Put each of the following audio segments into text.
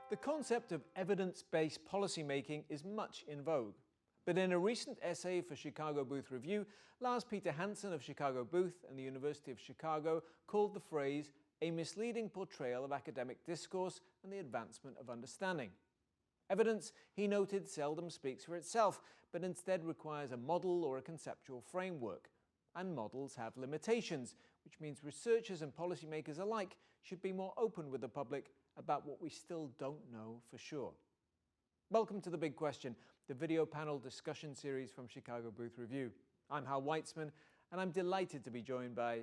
The concept of evidence-based policymaking is much in vogue. But in a recent essay for Chicago Booth Review, Lars Hansen of Chicago Booth and the University of Chicago called the phrase a misleading portrayal of academic discourse and the advancement of understanding. Evidence, he noted, seldom speaks for itself, but instead requires a model or a conceptual framework. And models have limitations, which means researchers and policymakers alike should be more open with the public about what we still don't know for sure. Welcome to The Big Question, the video panel discussion series from Chicago Booth Review. I'm Hal Weitzman, and I'm delighted to be joined by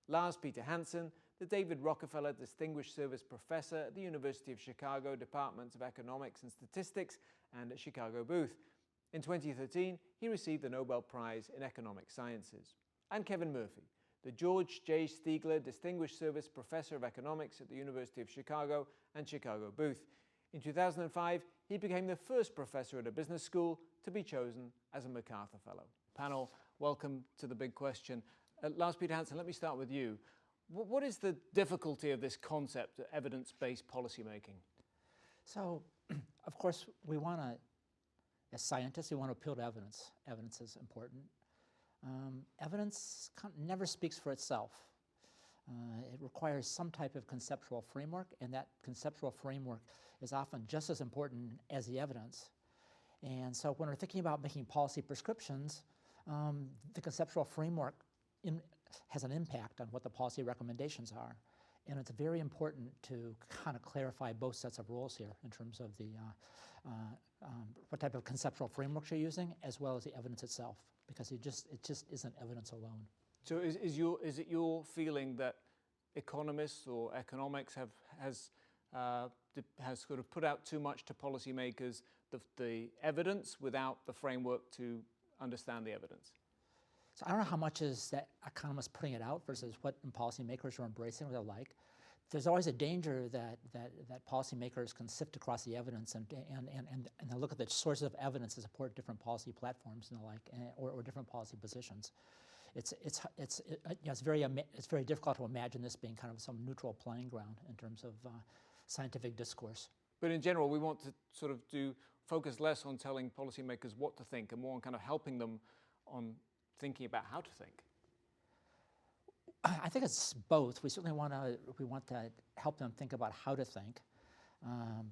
Lars Hansen, the David Rockefeller Distinguished Service Professor at the University of Chicago Departments of Economics and Statistics and at Chicago Booth. In 2013, he received the Nobel Prize in Economic Sciences. And Kevin Murphy, the George J. Stiegler Distinguished Service Professor of Economics at the University of Chicago and Chicago Booth. In 2005, he became the first professor at a business school to be chosen as a MacArthur Fellow. Panel, welcome to The Big Question. Lars Hansen, let me start with you. What is the difficulty of this concept of evidence-based policymaking? So, of course, we want to, as scientists, we want to appeal to evidence. Evidence is important. Evidence never speaks for itself. It requires some type of conceptual framework, and that conceptual framework is often just as important as the evidence. And so when we're thinking about making policy prescriptions, the conceptual framework has an impact on what the policy recommendations are. And it's very important to kind of clarify both sets of rules here in terms of the what type of conceptual frameworks you're using, as well as the evidence itself, because it just isn't evidence alone. So is it your feeling that economists or economics has sort of put out too much to policymakers, the evidence without the framework to understand the evidence? So I don't know how much is that economists putting it out versus what policymakers are embracing or the like. There's always a danger that policymakers can sift across the evidence and look at the sources of evidence to support different policy platforms and the like, or different policy positions. It's very difficult to imagine this being kind of some neutral playing ground in terms of scientific discourse. But in general, we want to sort of focus less on telling policymakers what to think and more on kind of helping them on thinking about how to think. I think it's both. We certainly want to help them think about how to think, and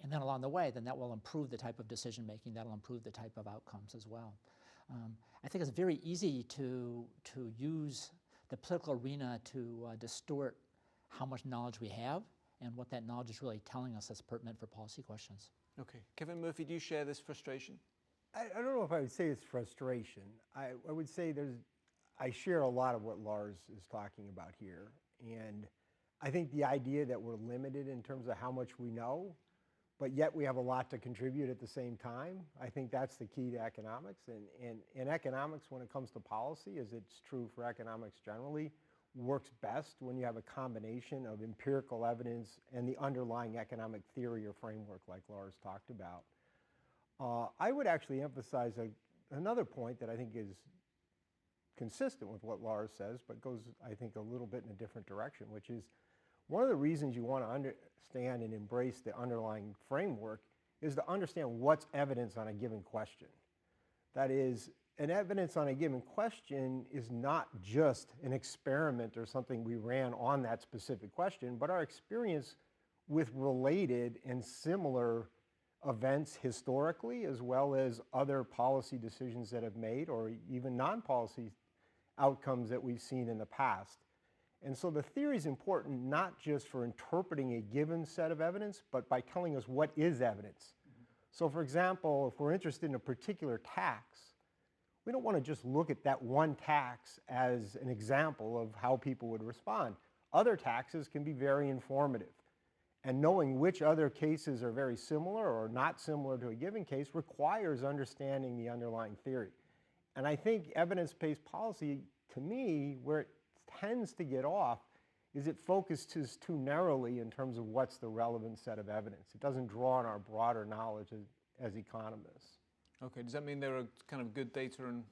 then along the way, then that will improve the type of decision making. That'll improve the type of outcomes as well. I think it's very easy to use the political arena to distort how much knowledge we have and what that knowledge is really telling us that's pertinent for policy questions. Okay, Kevin Murphy, do you share this frustration? I don't know if I would say it's frustration. I would say I share a lot of what Lars is talking about here. And I think the idea that we're limited in terms of how much we know, but yet we have a lot to contribute at the same time, I think that's the key to economics. And in economics, when it comes to policy, as it's true for economics generally, works best when you have a combination of empirical evidence and the underlying economic theory or framework like Lars talked about. I would actually emphasize another point that I think is consistent with what Lars says, but goes, I think, a little bit in a different direction, which is one of the reasons you want to understand and embrace the underlying framework is to understand what's evidence on a given question. That is, an evidence on a given question is not just an experiment or something we ran on that specific question, but our experience with related and similar events historically, as well as other policy decisions that have made, or even non-policy outcomes that we've seen in the past. And so the theory is important not just for interpreting a given set of evidence, but by telling us what is evidence. So for example, if we're interested in a particular tax, we don't want to just look at that one tax as an example of how people would respond. Other taxes can be very informative. And knowing which other cases are very similar or not similar to a given case requires understanding the underlying theory. And I think evidence-based policy, to me, where it tends to get off is it focuses too narrowly in terms of what's the relevant set of evidence. It doesn't draw on our broader knowledge as economists. Okay, does that mean there are kind of good data and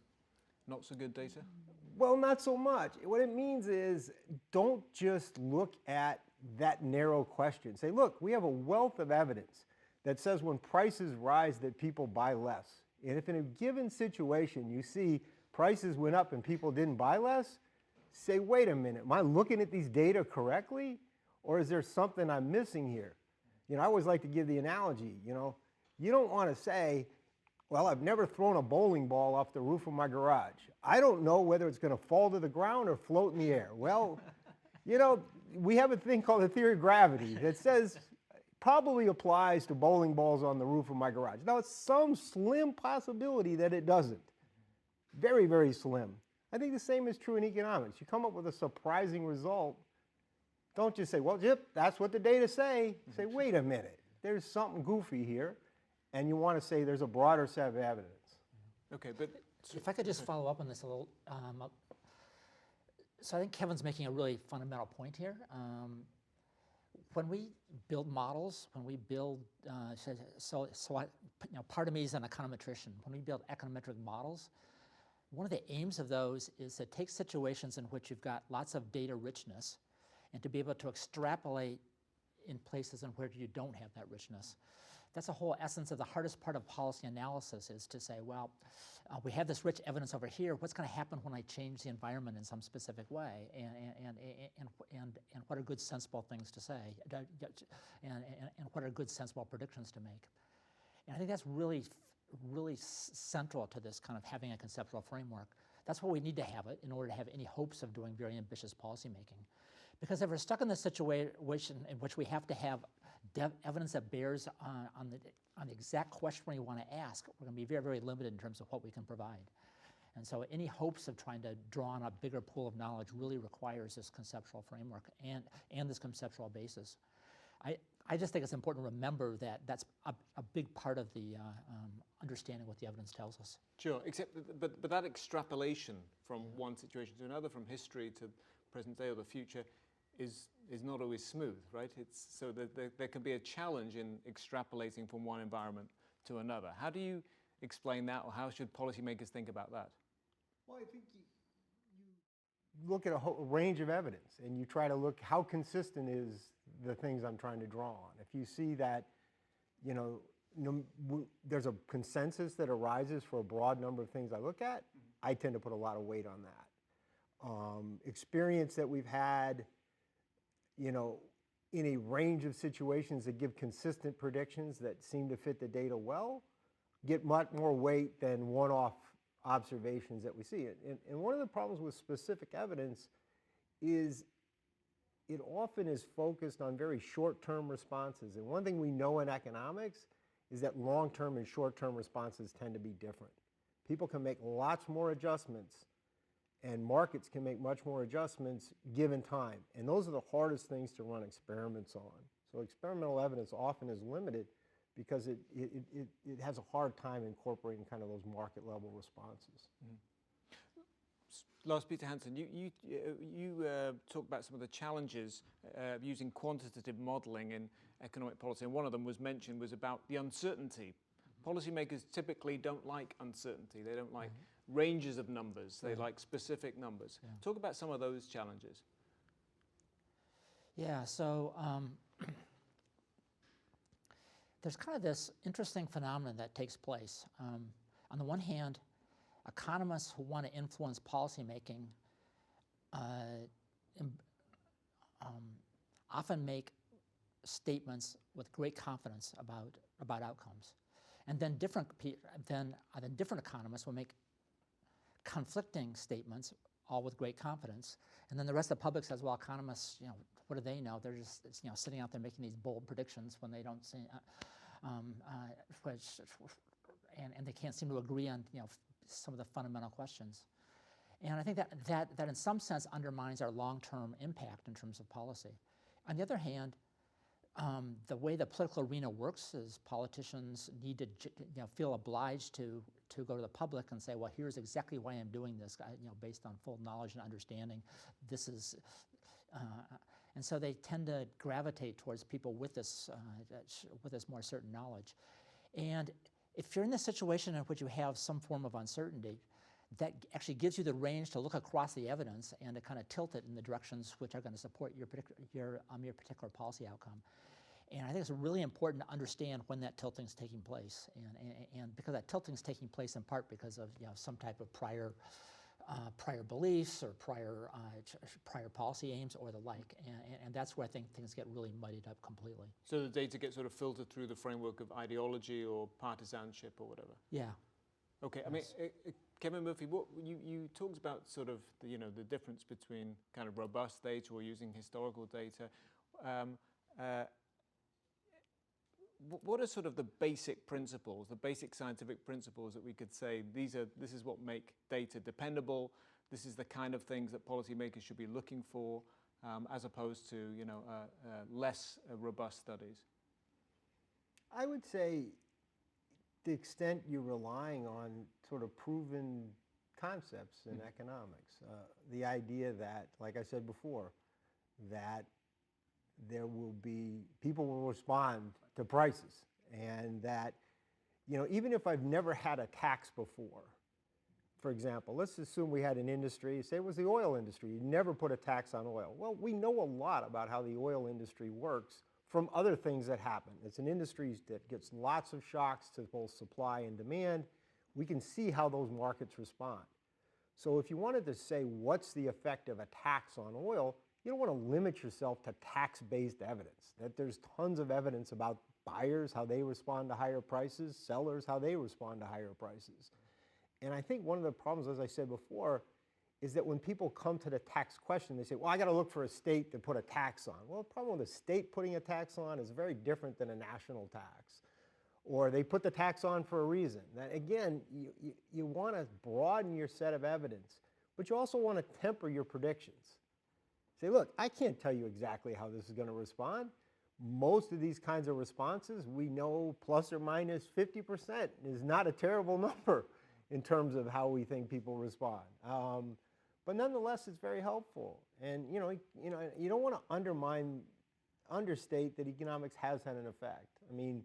not so good data? Well, not so much. What it means is don't just look at that narrow question. Say, look, we have a wealth of evidence that says when prices rise that people buy less. And if in a given situation you see prices went up and people didn't buy less, say, wait a minute, am I looking at these data correctly? Or is there something I'm missing here? You know, I always like to give the analogy, you know, you don't want to say, well, I've never thrown a bowling ball off the roof of my garage. I don't know whether it's going to fall to the ground or float in the air. Well, you know, we have a thing called the theory of gravity that says probably applies to bowling balls on the roof of my garage. Now, it's some slim possibility that it doesn't. Very, very slim. I think the same is true in economics. You come up with a surprising result, don't just say, well, yep, that's what the data say. Say, wait a minute, there's something goofy here, and you want to say there's a broader set of evidence. Okay, but if I could just follow up on this a little. So I think Kevin's making a really fundamental point here. When we build models, when we build, part of me is an econometrician. When we build econometric models, one of the aims of those is to take situations in which you've got lots of data richness and to be able to extrapolate in places in where you don't have that richness. That's the whole essence of the hardest part of policy analysis, is to say, well, we have this rich evidence over here. What's going to happen when I change the environment in some specific way? And what are good, sensible things to say? And what are good, sensible predictions to make? And I think that's really central to this kind of having a conceptual framework. That's what we need to have it in order to have any hopes of doing very ambitious policymaking. Because if we're stuck in this situation in which we have to have evidence that bears on the exact question we want to ask, we're going to be very, very limited in terms of what we can provide. And so any hopes of trying to draw on a bigger pool of knowledge really requires this conceptual framework and this conceptual basis. I just think it's important to remember that that's a big part of the understanding what the evidence tells us. Sure, except but that extrapolation from one situation to another, from history to present day or the future, is not always smooth, right? So there can be a challenge in extrapolating from one environment to another. How do you explain that, or how should policymakers think about that? Well, I think you look at a whole range of evidence and you try to look how consistent is the things I'm trying to draw on. If you see that, you know, there's a consensus that arises for a broad number of things I look at, I tend to put a lot of weight on that. Experience that we've had, you know, in a range of situations that give consistent predictions that seem to fit the data well, get much more weight than one-off observations that we see. And one of the problems with specific evidence is it often is focused on very short-term responses. And one thing we know in economics is that long-term and short-term responses tend to be different. People can make lots more adjustments, and markets can make much more adjustments given time. And those are the hardest things to run experiments on. So experimental evidence often is limited because it has a hard time incorporating kind of those market level responses. Mm-hmm. Lars Peter Hansen, you talked about some of the challenges of using quantitative modeling in economic policy, and one of them was about the uncertainty. Policymakers typically don't like uncertainty. They don't like ranges of numbers. They like specific numbers. Yeah. Talk about some of those challenges. Yeah, so there's kind of this interesting phenomenon that takes place. On the one hand, economists who want to influence policymaking often make statements with great confidence about outcomes. And then different economists will make conflicting statements, all with great confidence. And then the rest of the public says, well, economists, you know, what do they know? They're just, you know, sitting out there making these bold predictions when they don't see, and they can't seem to agree on, you know, some of the fundamental questions. And I think that in some sense undermines our long-term impact in terms of policy. On the other hand, the way the political arena works is politicians need to, you know, feel obliged to go to the public and say, well, here's exactly why I'm doing this, you know, based on full knowledge and understanding. This is, and so they tend to gravitate towards people with this more certain knowledge. And if you're in this situation in which you have some form of uncertainty, that actually gives you the range to look across the evidence and to kind of tilt it in the directions which are going to support your particular policy outcome. And I think it's really important to understand when that tilting is taking place, and because that tilting is taking place in part because of some type of prior beliefs or prior policy aims or the like, and that's where I think things get really muddied up completely. So the data gets sort of filtered through the framework of ideology or partisanship or whatever. Yeah. Okay. Yes. I mean, Kevin Murphy, what you talked about sort of the difference between kind of robust data or using historical data. What are sort of the basic principles, the basic scientific principles that we could say this is what make data dependable, this is the kind of things that policymakers should be looking for, as opposed to less robust studies? I would say the extent you're relying on sort of proven concepts in economics, the idea that, like I said before, that there will be, people will respond to prices, and that, even if I've never had a tax before, for example, let's assume we had an industry, say it was the oil industry, you never put a tax on oil. Well, we know a lot about how the oil industry works from other things that happen. It's an industry that gets lots of shocks to both supply and demand. We can see how those markets respond. So if you wanted to say what's the effect of a tax on oil, you don't want to limit yourself to tax-based evidence, that there's tons of evidence about buyers, how they respond to higher prices, sellers, how they respond to higher prices. And I think one of the problems, as I said before, is that when people come to the tax question, they say, well, I got to look for a state to put a tax on. Well, the problem with a state putting a tax on is very different than a national tax. Or they put the tax on for a reason. That, again, you want to broaden your set of evidence, but you also want to temper your predictions. Say, look, I can't tell you exactly how this is going to respond. Most of these kinds of responses, we know plus or minus 50% is not a terrible number in terms of how we think people respond. But nonetheless, it's very helpful. And you don't want to understate that economics has had an effect. I mean,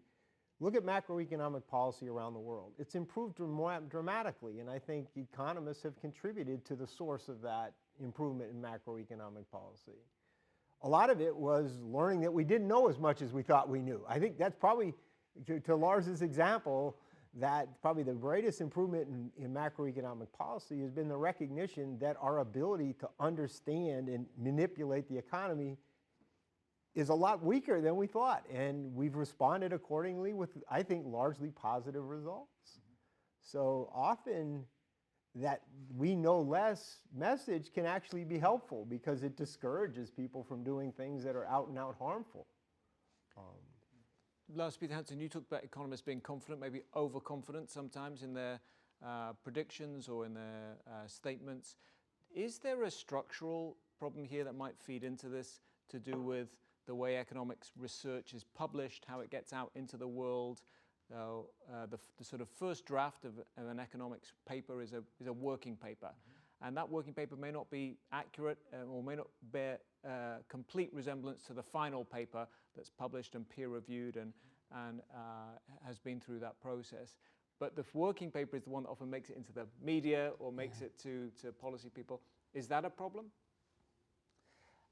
look at macroeconomic policy around the world. It's improved dramatically, and I think economists have contributed to the source of that improvement in macroeconomic policy. A lot of it was learning that we didn't know as much as we thought we knew. I think that's probably, to Lars's example, that probably the greatest improvement in macroeconomic policy has been the recognition that our ability to understand and manipulate the economy is a lot weaker than we thought. And we've responded accordingly with, I think, largely positive results. So often that we know less message can actually be helpful because it discourages people from doing things that are out and out harmful. Lars Peter Hansen, you talked about economists being confident, maybe overconfident sometimes in their predictions or in their statements. Is there a structural problem here that might feed into this to do with the way economics research is published, how it gets out into the world? The sort of first draft of an economics paper is a working paper. And that working paper may not be accurate or may not bear complete resemblance to the final paper that's published and peer-reviewed and has been through that process. But the working paper is the one that often makes it into the media or makes it to policy people. Is that a problem?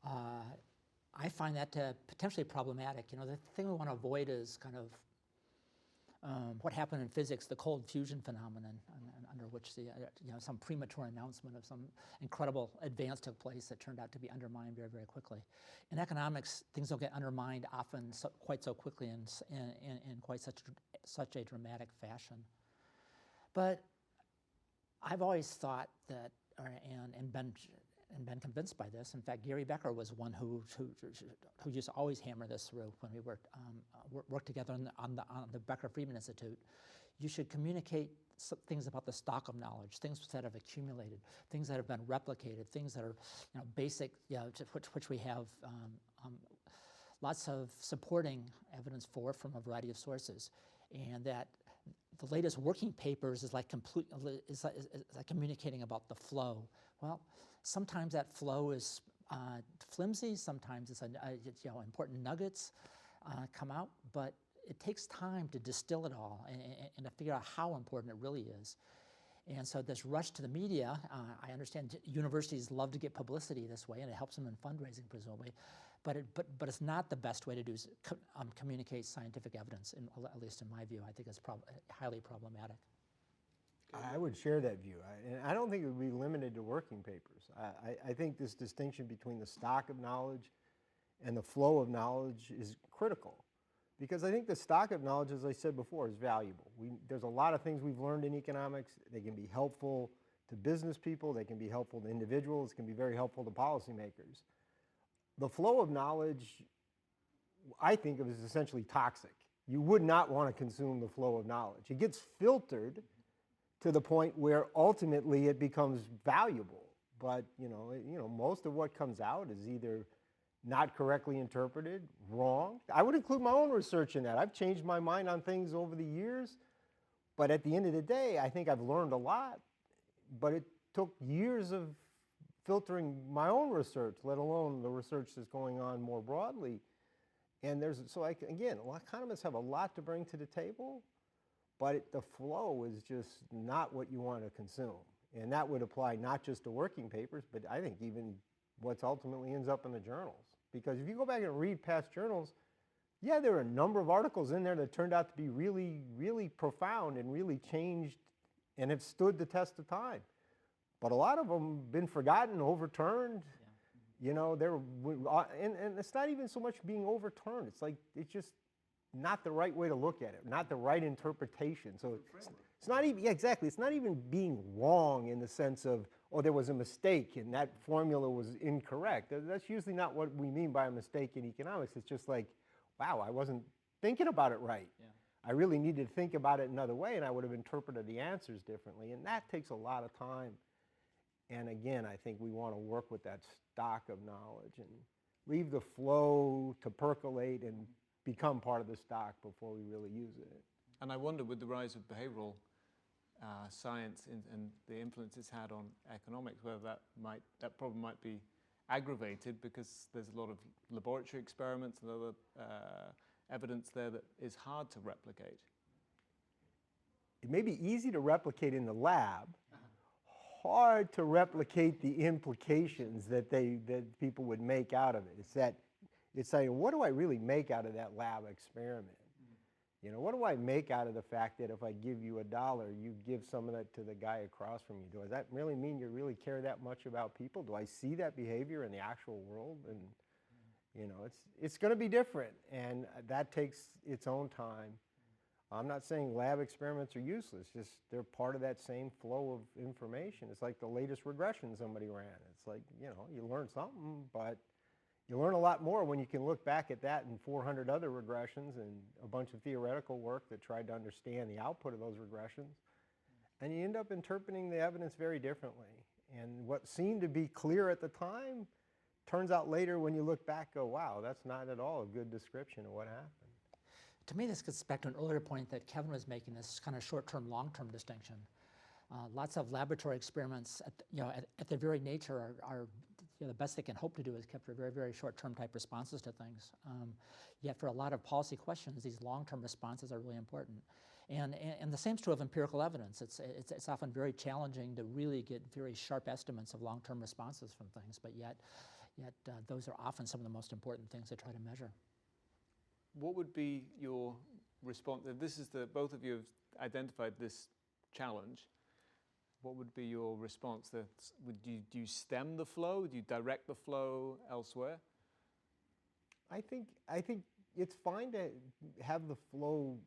I find that potentially problematic. The thing we want to avoid is kind of what happened in physics, the cold fusion phenomenon, under which some premature announcement of some incredible advance took place that turned out to be undermined very, very quickly. In economics, things don't get undermined often quite so quickly in quite such a dramatic fashion. But I've always thought that, and been convinced by this. In fact, Gary Becker was one who used to always hammer this through when we worked together on the Becker-Friedman Institute. You should communicate things about the stock of knowledge, things that have accumulated, things that have been replicated, things that are basic, which we have lots of supporting evidence from a variety of sources, and that the latest working papers is like communicating about the flow. Well, sometimes that flow is flimsy. Sometimes it's important nuggets come out, but it takes time to distill it all and to figure out how important it really is. And so this rush to the media, I understand universities love to get publicity this way, and it helps them in fundraising, presumably. But it's not the best way to do communicate scientific evidence, at least in my view. I think it's highly problematic. I would share that view. And I don't think it would be limited to working papers. I think this distinction between the stock of knowledge and the flow of knowledge is critical. Because I think the stock of knowledge, as I said before, is valuable. There's a lot of things we've learned in economics. They can be helpful to business people. They can be helpful to individuals. Can be very helpful to policymakers. The flow of knowledge, I think of as essentially toxic. You would not want to consume the flow of knowledge. It gets filtered to the point where ultimately it becomes valuable. But most of what comes out is either not correctly interpreted, wrong. I would include my own research in that. I've changed my mind on things over the years, but at the end of the day, I think I've learned a lot, but it took years of filtering my own research, let alone the research that's going on more broadly. And again, economists have a lot to bring to the table, but the flow is just not what you want to consume. And that would apply not just to working papers, but I think even what ultimately ends up in the journals. Because if you go back and read past journals, yeah, there are a number of articles in there that turned out to be really, really profound and really changed and have stood the test of time. But a lot of them have been forgotten, overturned. Yeah. And it's not even so much being overturned. It's just not the right way to look at it, not the right interpretation. So it's not even, exactly, it's not even being wrong in the sense of, oh, there was a mistake and that formula was incorrect. That's usually not what we mean by a mistake in economics. It's just like, wow, I wasn't thinking about it right. Yeah. I really needed to think about it another way, and I would have interpreted the answers differently. And that takes a lot of time. And again, I think we want to work with that stock of knowledge and leave the flow to percolate and become part of the stock before we really use it. And I wonder, with the rise of behavioral science and the influence it's had on economics, whether that problem might be aggravated because there's a lot of laboratory experiments and other evidence there that is hard to replicate. It may be easy to replicate in the lab, hard to replicate the implications that people would make out of it. It's saying, what do I really make out of that lab experiment? What do I make out of the fact that if I give you $1, you give some of that to the guy across from you? Does that really mean you really care that much about people? Do I see that behavior in the actual world? And it's going to be different, and that takes its own time. I'm not saying lab experiments are useless, just they're part of that same flow of information. It's like the latest regression somebody ran. It's like, you learn something, but you learn a lot more when you can look back at that and 400 other regressions and a bunch of theoretical work that tried to understand the output of those regressions. And you end up interpreting the evidence very differently. And what seemed to be clear at the time turns out later when you look back, go, wow, that's not at all a good description of what happened. To me, this gets back to an earlier point that Kevin was making, this kind of short-term, long-term distinction. Lots of laboratory experiments, at their very nature, are the best they can hope to do is capture very, very short-term type responses to things. Yet for a lot of policy questions, these long-term responses are really important. And the same is true of empirical evidence. It's often very challenging to really get very sharp estimates of long-term responses from things, but yet those are often some of the most important things to try to measure. What would be your response? Both of you have identified this challenge. What would be your response? Do you stem the flow? Do you direct the flow elsewhere? I think it's fine to have the flow.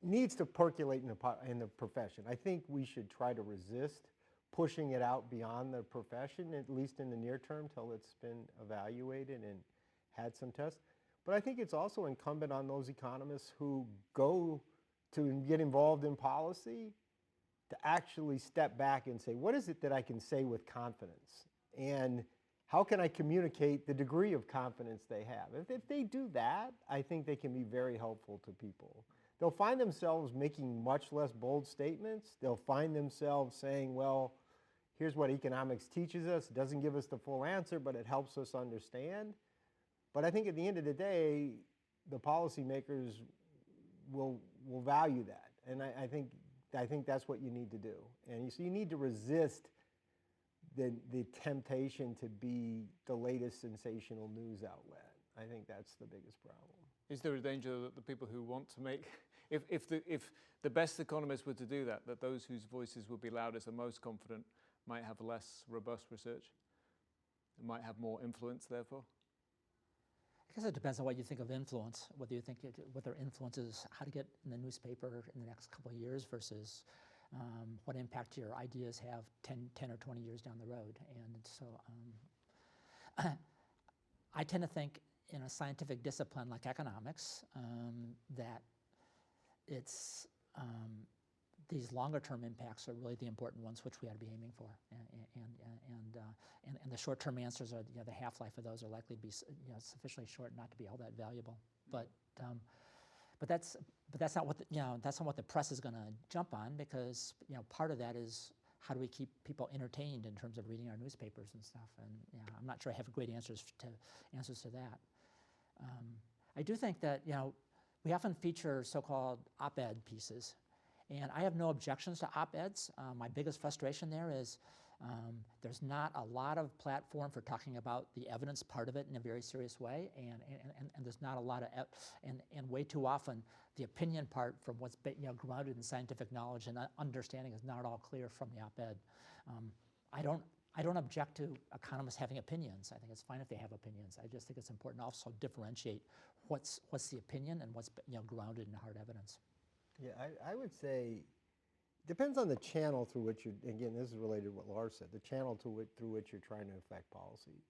Needs to percolate in the profession. I think we should try to resist pushing it out beyond the profession, at least in the near term, till it's been evaluated and had some tests. But I think it's also incumbent on those economists who go to get involved in policy to actually step back and say, what is it that I can say with confidence? And how can I communicate the degree of confidence they have? If they do that, I think they can be very helpful to people. They'll find themselves making much less bold statements. They'll find themselves saying, well, here's what economics teaches us. It doesn't give us the full answer, but it helps us understand. But I think at the end of the day, the policymakers will value that. And I think I think that's what you need to do. And so you need to resist the temptation to be the latest sensational news outlet. I think that's the biggest problem. Is there a danger that the people who want to make, if the best economists were to do that, that those whose voices would be loudest and most confident might have less robust research, and might have more influence, therefore? I guess it depends on what you think of influence, whether you think whether influence is how to get in the newspaper in the next couple of years versus what impact your ideas have 10 or 20 years down the road. And so I tend to think in a scientific discipline like economics that it's these longer-term impacts are really the important ones, which we ought to be aiming for, and the short-term answers are, the half-life of those are likely to be sufficiently short not to be all that valuable. But that's not what that's not what the press is going to jump on, because part of that is how do we keep people entertained in terms of reading our newspapers and stuff. And I'm not sure I have great answers to that. I do think that we often feature so-called op-ed pieces. And I have no objections to op-eds. My biggest frustration there is there's not a lot of platform for talking about the evidence part of it in a very serious way, and there's not a lot of, and way too often the opinion part from what's grounded in scientific knowledge and understanding is not all clear from the op-ed. I don't object to economists having opinions. I think it's fine if they have opinions. I just think it's important to also differentiate what's the opinion and what's grounded in hard evidence. Yeah, I would say depends on the channel through which you, again, this is related to what Lars said, the channel through which you're trying to affect policy.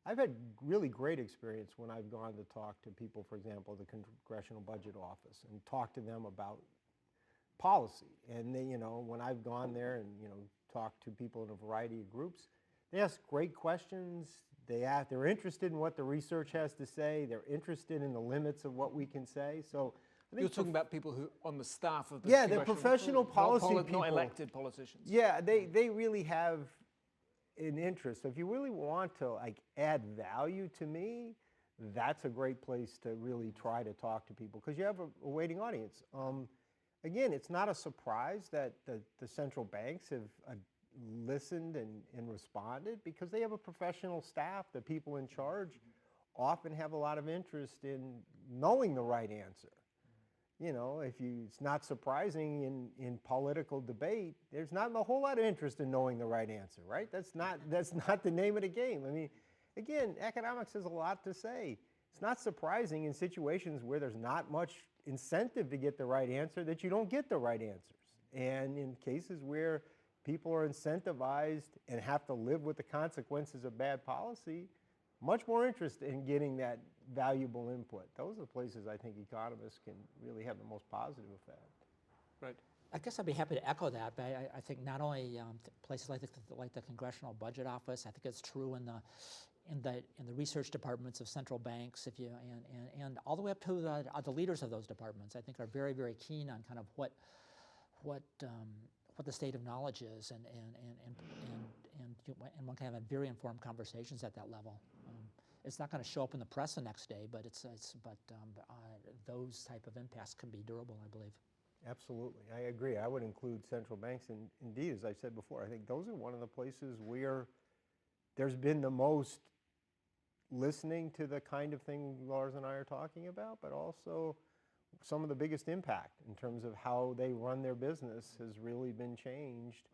I've had really great experience when I've gone to talk to people, for example, the Congressional Budget Office, and talk to them about policy. And they, when I've gone there and talked to people in a variety of groups, they ask great questions. They're interested in what the research has to say. They're interested in the limits of what we can say. So I think you're talking about people who on the staff of the the professional policy people, not elected politicians. Yeah, they really have an interest. So if you really want to add value to me, that's a great place to really try to talk to people, because you have a waiting audience. Again, it's not a surprise that the central banks have listened and responded, because they have a professional staff. The people in charge often have a lot of interest in knowing the right answer. It's not surprising in political debate, there's not a whole lot of interest in knowing the right answer, right? That's not the name of the game. I mean, again, economics has a lot to say. It's not surprising in situations where there's not much incentive to get the right answer that you don't get the right answers. And in cases where people are incentivized and have to live with the consequences of bad policy, much more interest in getting that valuable input. Those are the places I think economists can really have the most positive effect. Right. I guess I'd be happy to echo that, but I think not only places like the Congressional Budget Office, I think it's true in the research departments of central banks, and all the way up to the leaders of those departments. I think are very, very keen on kind of what the state of knowledge is, and one can have very informed conversations at that level. It's not going to show up in the press the next day, but those type of impacts can be durable, I believe. Absolutely, I agree. I would include central banks, and indeed, as I said before, I think those are one of the places where there's been the most listening to the kind of thing Lars and I are talking about, but also some of the biggest impact in terms of how they run their business has really been changed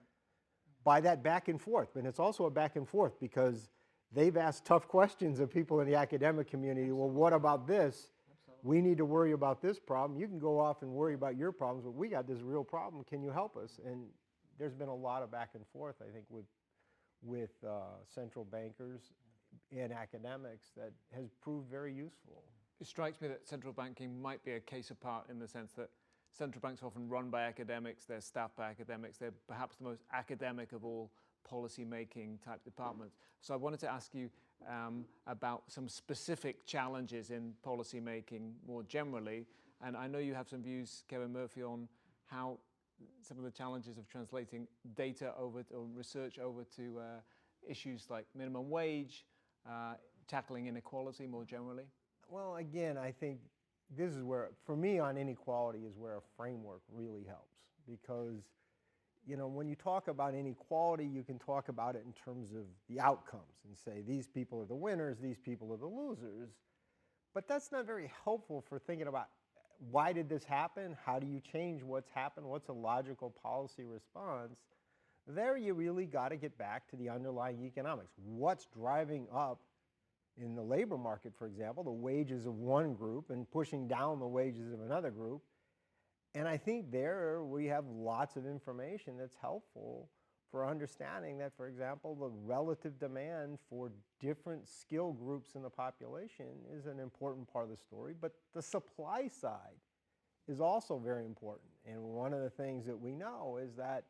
by that back and forth. And it's also a back and forth because they've asked tough questions of people in the academic community. Well, what about this? We need to worry about this problem. You can go off and worry about your problems, but we got this real problem. Can you help us? And there's been a lot of back and forth, I think, with central bankers and academics that has proved very useful. It strikes me that central banking might be a case apart in the sense that central banks are often run by academics, they're staffed by academics, they're perhaps the most academic of all policy-making type departments. So I wanted to ask you about some specific challenges in policy-making more generally, and I know you have some views, Kevin Murphy, on how some of the challenges of translating data over or research over to issues like minimum wage, tackling inequality more generally. Well, again, I think this is where, for me, on inequality is where a framework really helps. because, you know, when you talk about inequality, you can talk about it in terms of the outcomes and say these people are the winners, these people are the losers. But that's not very helpful for thinking about why did this happen? How do you change what's happened? What's a logical policy response? There you really got to get back to the underlying economics. What's driving up in the labor market, for example, the wages of one group and pushing down the wages of another group? And I think there we have lots of information that's helpful for understanding that, for example, the relative demand for different skill groups in the population is an important part of the story, but the supply side is also very important. And one of the things that we know is that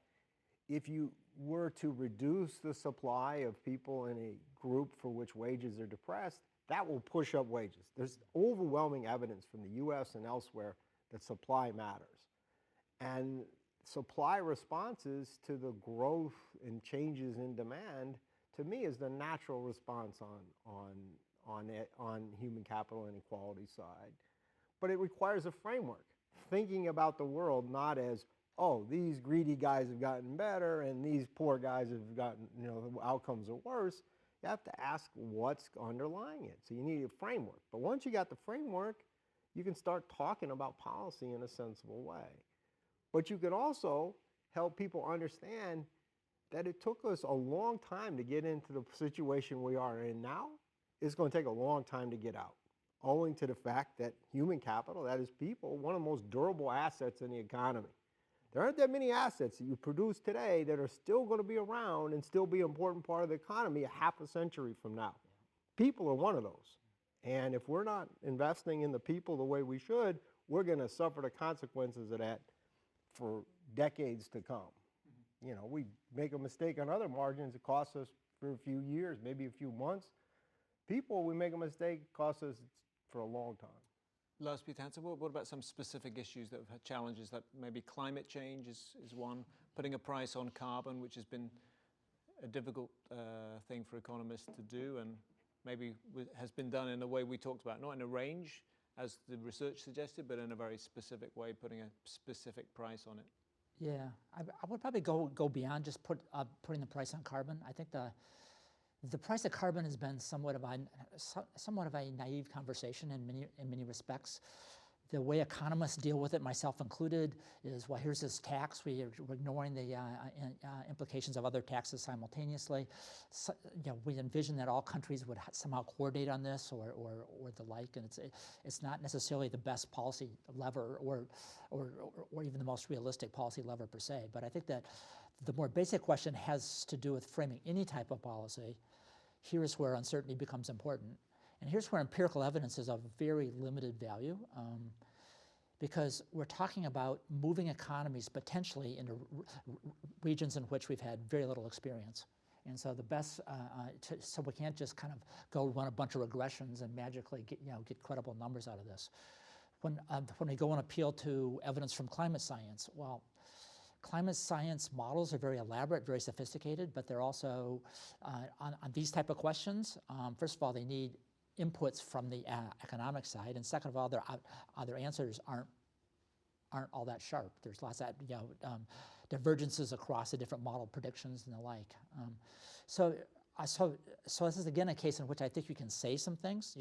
if you were to reduce the supply of people in a group for which wages are depressed, that will push up wages. There's overwhelming evidence from the US and elsewhere that supply matters. And supply responses to the growth and changes in demand, to me, is the natural response on human capital inequality side. But it requires a framework, thinking about the world not as, oh, these greedy guys have gotten better and these poor guys have gotten, you know, the outcomes are worse. You have to ask what's underlying it. So you need a framework. But once you got the framework, you can start talking about policy in a sensible way. But you can also help people understand that it took us a long time to get into the situation we are in now. It's going to take a long time to get out, owing to the fact that human capital, that is people, one of the most durable assets in the economy. There aren't that many assets that you produce today that are still going to be around and still be an important part of the economy a half a century from now. People are one of those. And if we're not investing in the people the way we should, we're going to suffer the consequences of that for decades to come. Mm-hmm. You know, we make a mistake on other margins, it costs us for a few years, maybe a few months. People, we make a mistake, it costs us for a long time. Lars, Peter Hansen, what about some specific issues that have had challenges? That maybe climate change is one, putting a price on carbon, which has been a difficult thing for economists to do, and maybe has been done in a way we talked about, not in a range, as the research suggested, but in a very specific way, putting a specific price on it. Yeah, I would probably go beyond just putting the price on carbon. I think the price of carbon has been somewhat of a naive conversation in many respects. The way economists deal with it, myself included, is, well, here's this tax. We're ignoring the implications of other taxes simultaneously. So, you know, we envision that all countries would somehow coordinate on this or the like, and it's not necessarily the best policy lever or even the most realistic policy lever per se. But I think that the more basic question has to do with framing any type of policy. Here's where uncertainty becomes important. And here's where empirical evidence is of very limited value, because we're talking about moving economies potentially into regions in which we've had very little experience. And so the best, so we can't just kind of go run a bunch of regressions and magically get credible numbers out of this. When we go and appeal to evidence from climate science, well, climate science models are very elaborate, very sophisticated, but they're also, on these type of questions, first of all, they need inputs from the economic side, and second of all, their answers aren't all that sharp. There's lots of divergences across the different model predictions and the like. So this is again a case in which I think you can say some things.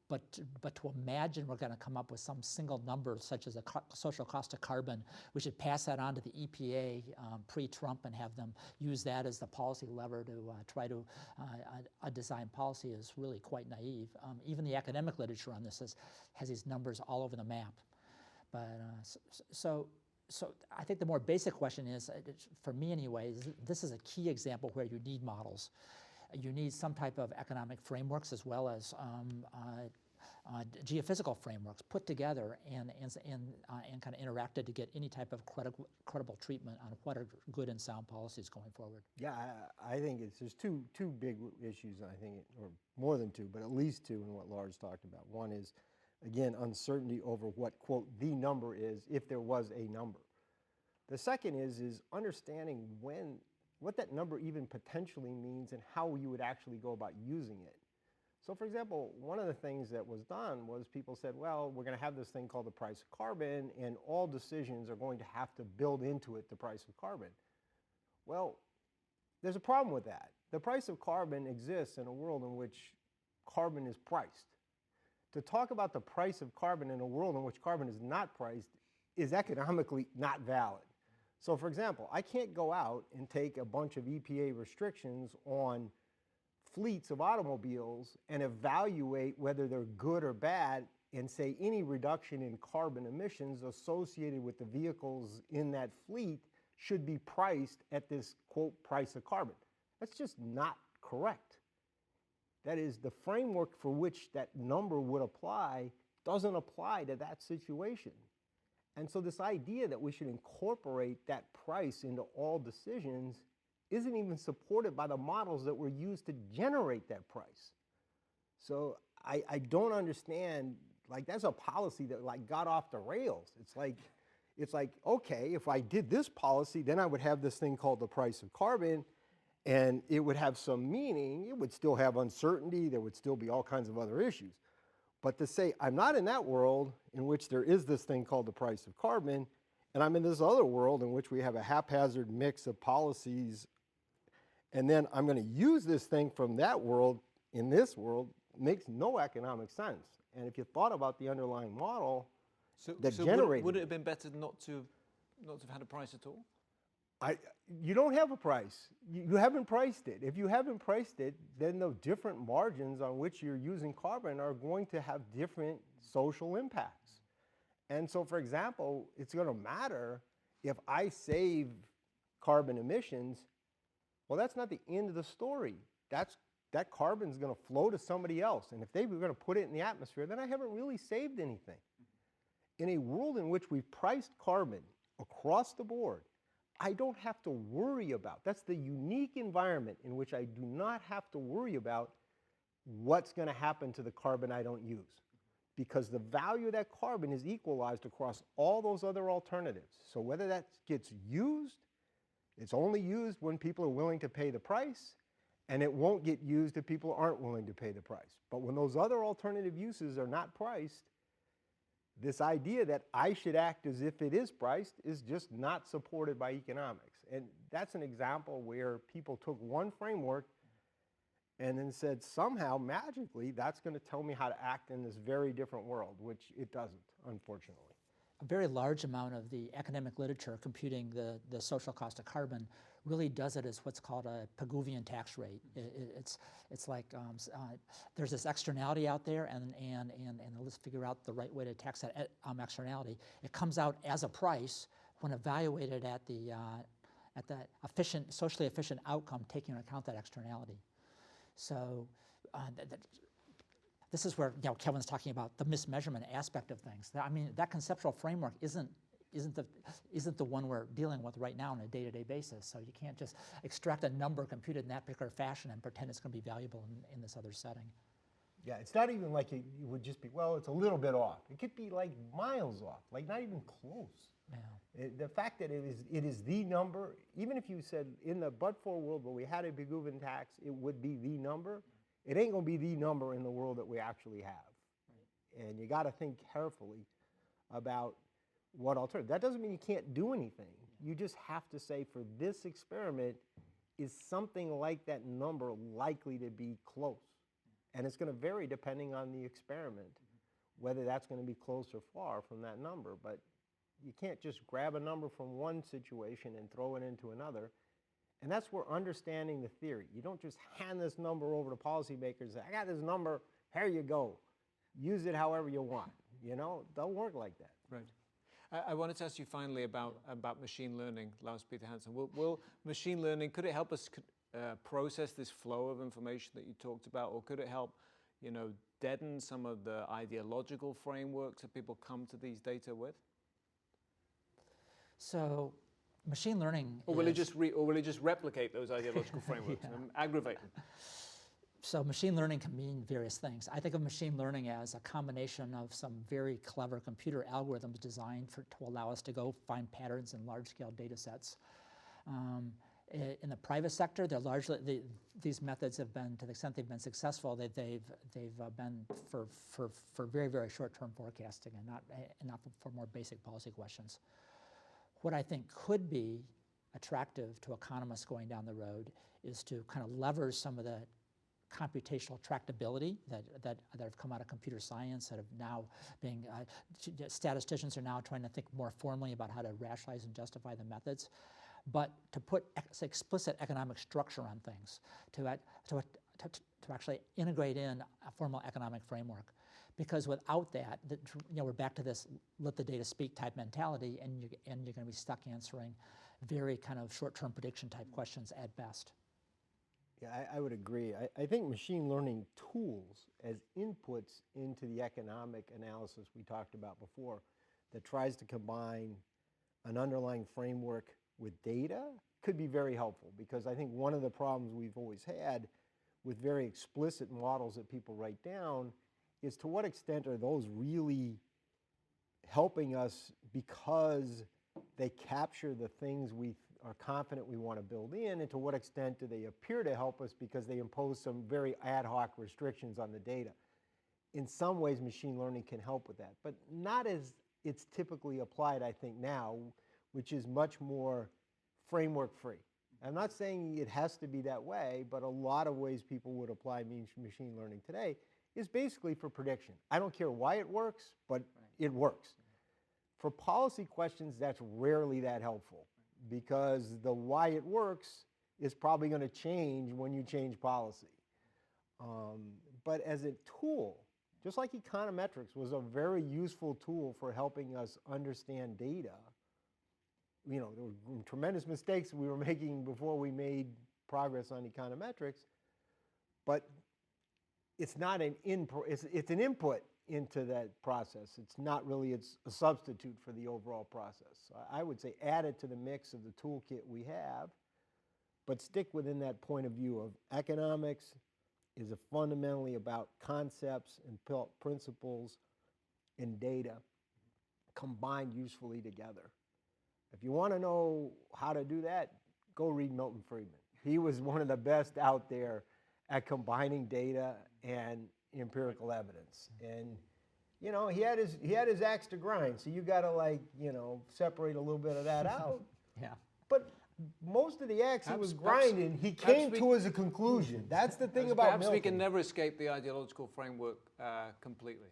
But to imagine we're going to come up with some single number, such as a social cost of carbon, we should pass that on to the EPA pre-Trump and have them use that as the policy lever to try to design policy is really quite naive. Even the academic literature on this has these numbers all over the map. But so I think the more basic question is, for me anyway, this is a key example where you need models. You need some type of economic frameworks as well as geophysical frameworks put together and kind of interacted to get any type of credible treatment on what are good and sound policies going forward. Yeah, I think there's two big issues, I think, or more than two, but at least two in what Lars talked about. One is, again, uncertainty over what, quote, the number is, if there was a number. The second is understanding what that number even potentially means and how you would actually go about using it. So for example, one of the things that was done was people said, well, we're going to have this thing called the price of carbon, and all decisions are going to have to build into it the price of carbon. Well, there's a problem with that. The price of carbon exists in a world in which carbon is priced. To talk about the price of carbon in a world in which carbon is not priced is economically not valid. So for example, I can't go out and take a bunch of EPA restrictions on fleets of automobiles and evaluate whether they're good or bad and say any reduction in carbon emissions associated with the vehicles in that fleet should be priced at this, quote, price of carbon. That's just not correct. That is, the framework for which that number would apply doesn't apply to that situation. And so this idea that we should incorporate that price into all decisions isn't even supported by the models that were used to generate that price. So I don't understand, like, that's a policy that like got off the rails. It's like, okay, if I did this policy, then I would have this thing called the price of carbon, and it would have some meaning. It would still have uncertainty. There would still be all kinds of other issues. But to say, I'm not in that world in which there is this thing called the price of carbon, and I'm in this other world in which we have a haphazard mix of policies, and then I'm going to use this thing from that world in this world, makes no economic sense. And if you thought about the underlying model that generated, would it have been better not to have had a price at all? You don't have a price. You haven't priced it. If you haven't priced it, then the different margins on which you're using carbon are going to have different social impacts. And so, for example, it's going to matter if I save carbon emissions. Well, that's not the end of the story. That carbon's going to flow to somebody else. And if they were going to put it in the atmosphere, then I haven't really saved anything. In a world in which we've priced carbon across the board, I don't have to worry about. That's the unique environment in which I do not have to worry about what's going to happen to the carbon I don't use, because the value of that carbon is equalized across all those other alternatives. So whether that gets used, it's only used when people are willing to pay the price, and it won't get used if people aren't willing to pay the price. But when those other alternative uses are not priced, this idea that I should act as if it is priced is just not supported by economics. And that's an example where people took one framework and then said somehow, magically, that's going to tell me how to act in this very different world, which it doesn't, unfortunately. A very large amount of the academic literature computing the social cost of carbon really does it as what's called a pigouvian tax rate. It's like there's this externality out there, and let's figure out the right way to tax that externality. It comes out as a price when evaluated at the socially efficient outcome, taking into account that externality. So this is where Kevin's talking about the mismeasurement aspect of things. I mean, that conceptual framework isn't the one we're dealing with right now on a day-to-day basis. So you can't just extract a number computed in that particular fashion and pretend it's going to be valuable in this other setting. Yeah, it's not even like it would just be, well, it's a little bit off. It could be like miles off, like not even close. Yeah. The fact that it is the number, even if you said in the but-for world where we had a pigouvian tax, it would be the number. It ain't going to be the number in the world that we actually have. Right. And you got to think carefully about what alternative. That doesn't mean you can't do anything. You just have to say, for this experiment, is something like that number likely to be close? And it's going to vary depending on the experiment, whether that's going to be close or far from that number. But you can't just grab a number from one situation and throw it into another. And that's where understanding the theory. You don't just hand this number over to policymakers and say, I got this number, here you go. Use it however you want. You know, don't work like that. Right. I wanted to ask you finally about machine learning, Lars Peter Hansen. Will machine learning, could it help us process this flow of information that you talked about, or could it help, deaden some of the ideological frameworks that people come to these data with? So, machine learning, or will it just replicate those ideological frameworks and aggravate them? So machine learning can mean various things. I think of machine learning as a combination of some very clever computer algorithms designed to allow us to go find patterns in large-scale data sets. In the private sector, they're largely, these methods have been, to the extent they've been successful, they've been for very, very short-term forecasting and not for more basic policy questions. What I think could be attractive to economists going down the road is to kind of leverage some of the computational tractability that have come out of computer science, that have now being, statisticians are now trying to think more formally about how to rationalize and justify the methods, but to put explicit economic structure on things, to actually integrate in a formal economic framework. Because without that, we're back to this let the data speak type mentality, and you're going to be stuck answering very kind of short-term prediction type questions at best. Yeah, I would agree. I think machine learning tools as inputs into the economic analysis we talked about before that tries to combine an underlying framework with data could be very helpful, because I think one of the problems we've always had with very explicit models that people write down is to what extent are those really helping us because they capture the things we are confident we want to build in, and to what extent do they appear to help us because they impose some very ad hoc restrictions on the data. In some ways, machine learning can help with that, but not as it's typically applied, I think, now, which is much more framework free. I'm not saying it has to be that way, but a lot of ways people would apply machine learning today is basically for prediction. I don't care why it works, but it works. For policy questions, that's rarely that helpful, because the why it works is probably going to change when you change policy. But as a tool, just like econometrics was a very useful tool for helping us understand data, there were tremendous mistakes we were making before we made progress on econometrics, but it's not an input, it's an input into that process. It's not really, it's a substitute for the overall process. So I would say add it to the mix of the toolkit we have, but stick within that point of view of economics is fundamentally about concepts and principles and data combined usefully together. If you want to know how to do that, go read Milton Friedman. He was one of the best out there at combining data and empirical evidence. And he had his axe to grind, so you got to separate a little bit of that out. Yeah. But most of the axe he was grinding, he came to as a conclusion. That's the thing about perhaps Milton. We can never escape the ideological framework completely.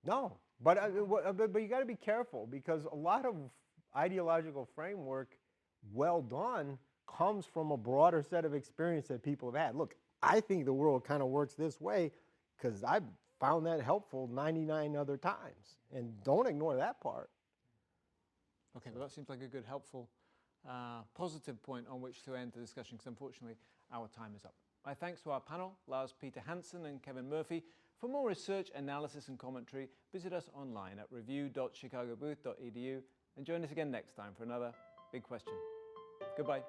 No, but you got to be careful, because a lot of ideological framework, well done, comes from a broader set of experience that people have had. Look, I think the world kind of works this way because I've found that helpful 99 other times, and don't ignore that part. Okay, well that seems like a good, helpful, positive point on which to end the discussion, because unfortunately our time is up. My thanks to our panel, Lars Peter Hansen and Kevin Murphy. For more research, analysis and commentary, visit us online at review.chicagobooth.edu and join us again next time for another Big Question. Goodbye.